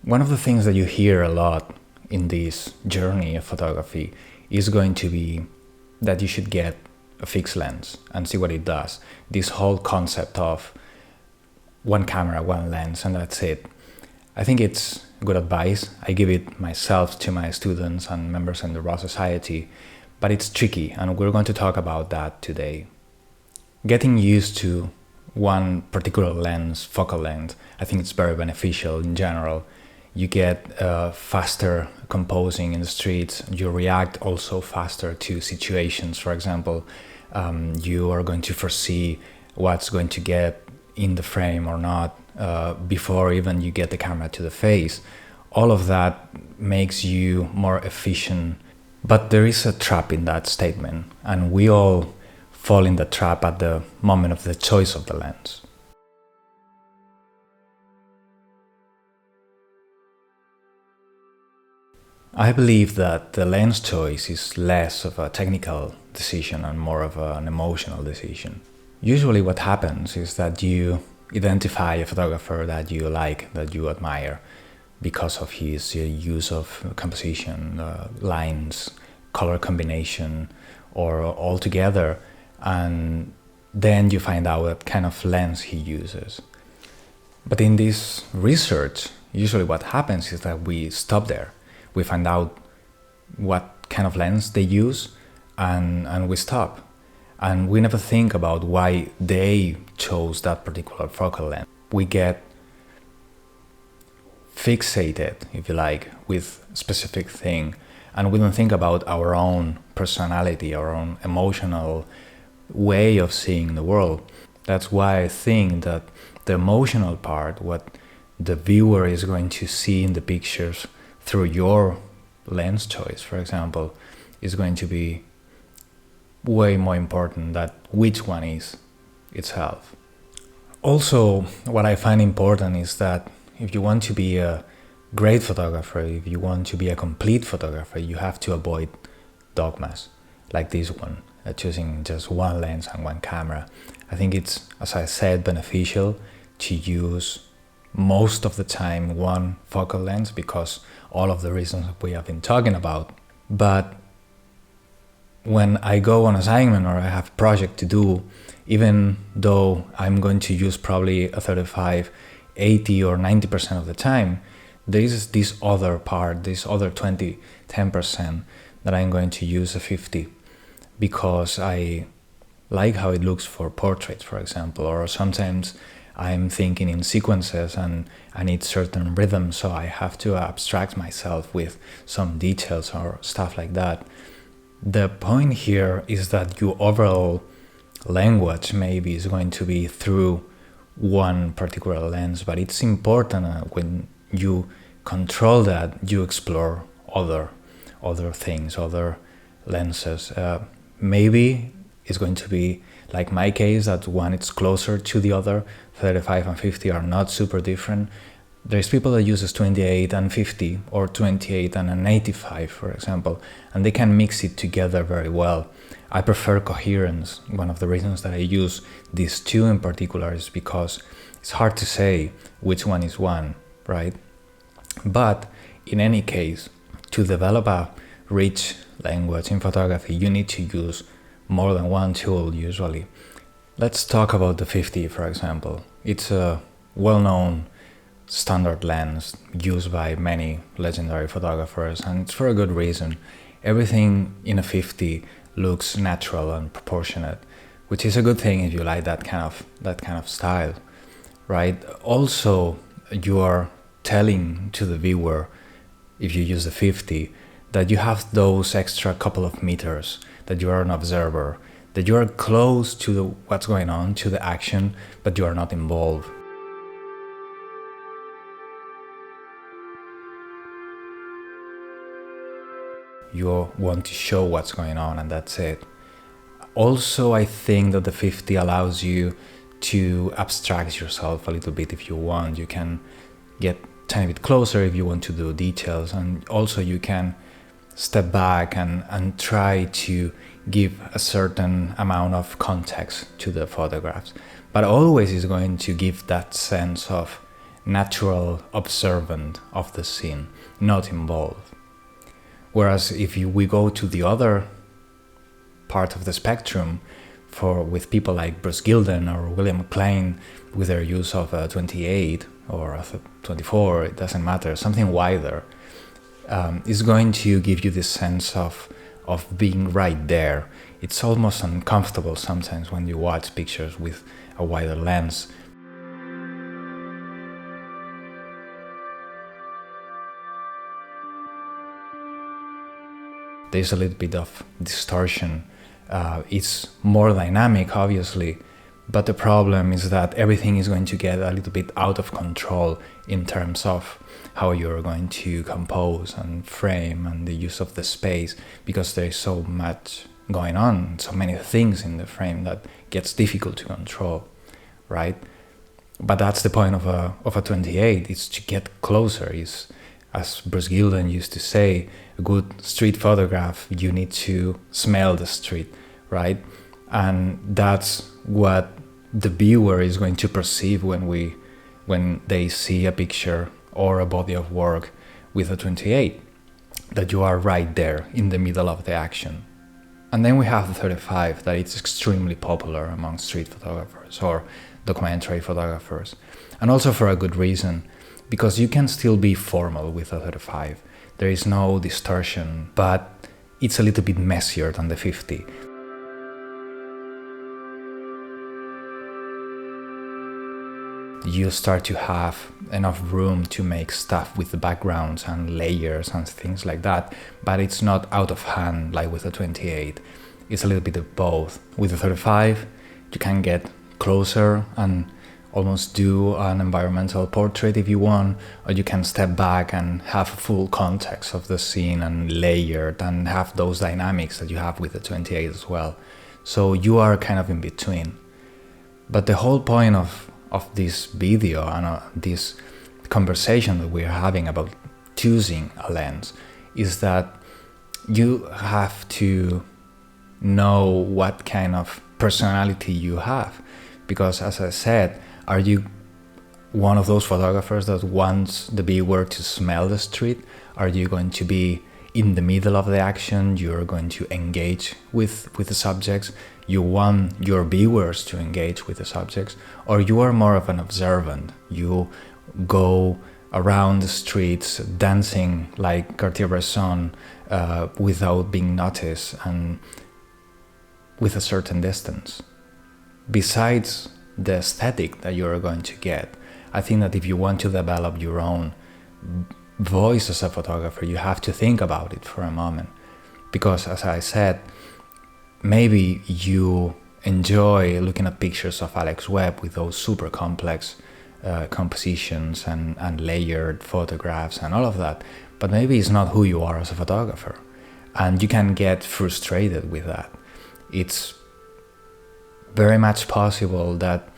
One of the things that you hear a lot in this journey of photography is going to be that you should get a fixed lens and see what it does. This whole concept of one camera, one lens, and that's it. I think it's good advice. I give it myself to my students and members in the Raw Society, but it's tricky, and we're going to talk about that today. Getting used to one particular lens, focal length, I think it's very beneficial in general. You get faster composing in the streets. You react also faster to situations. For example, you are going to foresee what's going to get in the frame or not before even you get the camera to the face. All of that makes you more efficient. But there is a trap in that statement, and we all fall in the trap at the moment of the choice of the lens. I believe that the lens choice is less of a technical decision and more of an emotional decision. Usually what happens is that you identify a photographer that you like, that you admire, because of his use of composition, lines, color combination, or all together, and then you find out what kind of lens he uses. But in this research, usually what happens is that we stop there. We find out what kind of lens they use, and we stop. And we never think about why they chose that particular focal length. We get fixated, if you like, with a specific thing, and we don't think about our own personality, our own emotional way of seeing the world. That's why I think that the emotional part, what the viewer is going to see in the pictures through your lens choice, for example, is going to be way more important than which one is itself. Also, what I find important is that if you want to be a great photographer, if you want to be a complete photographer, you have to avoid dogmas like this one, choosing just one lens and one camera. I think it's, as I said, beneficial to use most of the time one focal lens because all of the reasons we have been talking about. But when I go on assignment or I have a project to do, even though I'm going to use probably a 35, 80 or 90% of the time, there is this other part, this other 20, 10% that I'm going to use a 50 because I like how it looks for portraits, for example, or sometimes I'm thinking in sequences and I need certain rhythms, so I have to abstract myself with some details or stuff like that. The point here is that your overall language maybe is going to be through one particular lens, but it's important when you control that, you explore other things, other lenses. Maybe it's going to be like my case, that one it's closer to the other. 35 and 50 are not super different. There's people that uses 28 and 50 or 28 and an 85, for example, and they can mix it together very well. I prefer coherence. One of the reasons that I use these two in particular is because it's hard to say which one is one, right? But in any case, to develop a rich language in photography, you need to use more than one tool usually. Let's talk about the 50, for example. It's a well-known standard lens used by many legendary photographers, and it's for a good reason. Everything in a 50 looks natural and proportionate, which is a good thing if you like that kind of style, right? Also, you are telling to the viewer, if you use the 50, that you have those extra couple of meters, that you are an observer, that you are close to what's going on, to the action, but you are not involved. You want to show what's going on, and that's it. Also, I think that the 50 allows you to abstract yourself a little bit if you want. You can get a tiny bit closer if you want to do details, and also you can step back and try to give a certain amount of context to the photographs, but always is going to give that sense of natural observant of the scene, not involved. Whereas if we go to the other part of the spectrum, with people like Bruce Gilden or William Klein, with their use of a 28 or a 24, it doesn't matter, something wider, is going to give you this sense of being right there. It's almost uncomfortable sometimes when you watch pictures with a wider lens. There's a little bit of distortion. It's more dynamic, obviously, but the problem is that everything is going to get a little bit out of control in terms of how you're going to compose and frame and the use of the space, because there's so much going on, so many things in the frame that gets difficult to control, right? But that's the point of a 28, is to get closer. Is, as Bruce Gilden used to say, a good street photograph, you need to smell the street, right? And that's what the viewer is going to perceive when they see a picture or a body of work with a 28, that you are right there in the middle of the action. And then we have the 35, that it's extremely popular among street photographers or documentary photographers, and also for a good reason, because you can still be formal with a 35. There is no distortion, but it's a little bit messier than the 50. You start to have enough room to make stuff with the backgrounds and layers and things like that, but it's not out of hand like with a 28. It's a little bit of both. With a 35, you can get closer and almost do an environmental portrait if you want, or you can step back and have full context of the scene and layered and have those dynamics that you have with the 28 as well. So you are kind of in between. But the whole point of this video and this conversation that we're having about choosing a lens is that you have to know what kind of personality you have. Because as I said, are you one of those photographers that wants the viewer to smell the street? Are you going to be in the middle of the action? You're going to engage with the subjects? You want your viewers to engage with the subjects? Or you are more of an observant? You go around the streets dancing like Cartier-Bresson without being noticed and with a certain distance. Besides the aesthetic that you're going to get, I think that if you want to develop your own voice as a photographer, you have to think about it for a moment. Because as I said, maybe you enjoy looking at pictures of Alex Webb with those super complex compositions and layered photographs and all of that, but maybe it's not who you are as a photographer, and you can get frustrated with that. It's very much possible that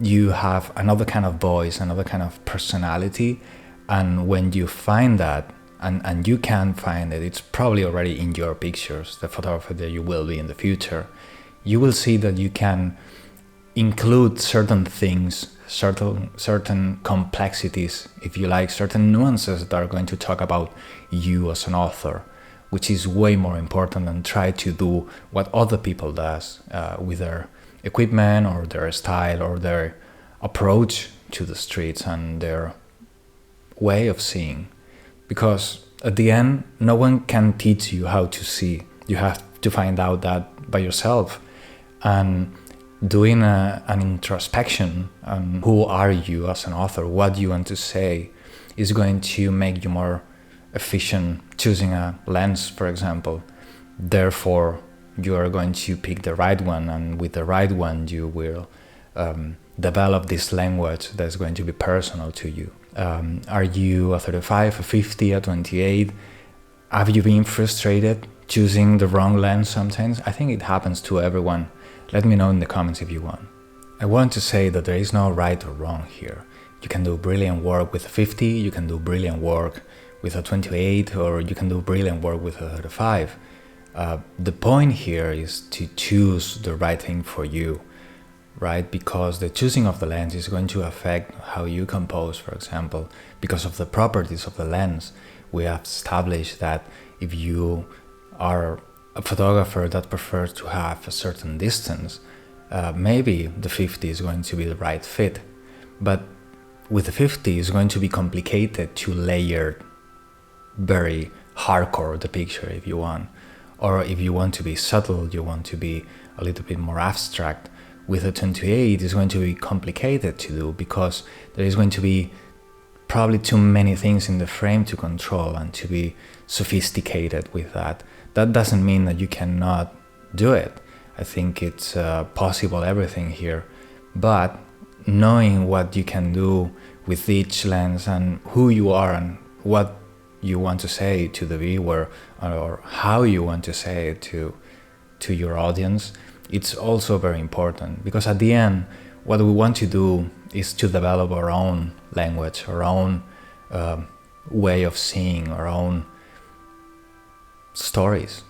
you have another kind of voice, another kind of personality, and when you find that, and you can find it, it's probably already in your pictures, the photographer that you will be in the future, you will see that you can include certain things, certain complexities, if you like, certain nuances that are going to talk about you as an author, which is way more important than try to do what other people does with their equipment or their style or their approach to the streets and their way of seeing. Because at the end, no one can teach you how to see. You have to find out that by yourself. And doing an introspection on who are you as an author, what you want to say, is going to make you more efficient choosing a lens, for example. Therefore, you are going to pick the right one, and with the right one, you will develop this language that's going to be personal to you. Are you a 35, a 50, a 28? Have you been frustrated choosing the wrong lens sometimes? I think it happens to everyone. Let me know in the comments if you want. I want to say that there is no right or wrong here. You can do brilliant work with a 50, you can do brilliant work with a 28, or you can do brilliant work with a 35. The point here is to choose the right thing for you. right? Because the choosing of the lens is going to affect how you compose, for example, because of the properties of the lens. We have established that if you are a photographer that prefers to have a certain distance, maybe the 50 is going to be the right fit. But with the 50, it's going to be complicated to layer very hardcore the picture if you want. Or if you want to be subtle, you want to be a little bit more abstract. With a 28, it's going to be complicated to do because there is going to be probably too many things in the frame to control and to be sophisticated with that. That doesn't mean that you cannot do it. I think it's possible, everything here. But knowing what you can do with each lens and who you are and what you want to say to the viewer or how you want to say it to your audience, it's also very important, because at the end what we want to do is to develop our own language, our own way of seeing, our own stories.